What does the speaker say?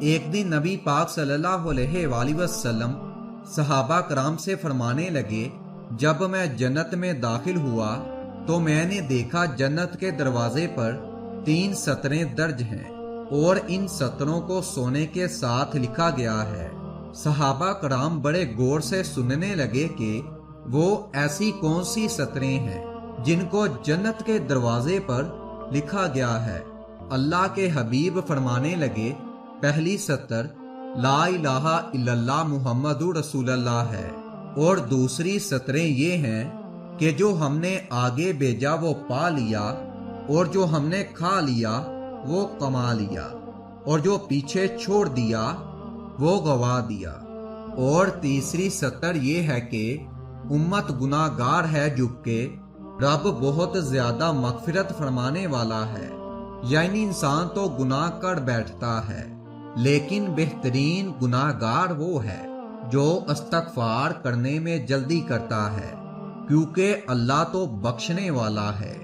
ایک دن نبی پاک صلی اللہ علیہ وآلہ وسلم صحابہ کرام سے فرمانے لگے، جب میں جنت میں داخل ہوا تو میں نے دیکھا جنت کے دروازے پر 3 سطریں درج ہیں اور ان سطروں کو سونے کے ساتھ لکھا گیا ہے۔ صحابہ کرام بڑے غور سے سننے لگے کہ وہ ایسی کون سی سطریں ہیں جن کو جنت کے دروازے پر لکھا گیا ہے۔ اللہ کے حبیب فرمانے لگے، پہلی سطر لا الہ الا اللہ محمد رسول اللہ ہے، اور دوسری سطریں یہ ہیں کہ جو ہم نے آگے بھیجا وہ پا لیا، اور جو ہم نے کھا لیا وہ کما لیا، اور جو پیچھے چھوڑ دیا وہ گوا دیا۔ اور تیسری سطر یہ ہے کہ امت گناہ گار ہے جبکہ رب بہت زیادہ مغفرت فرمانے والا ہے۔ یعنی انسان تو گناہ کر بیٹھتا ہے، لیکن بہترین گناہ گار وہ ہے جو استغفار کرنے میں جلدی کرتا ہے، کیونکہ اللہ تو بخشنے والا ہے۔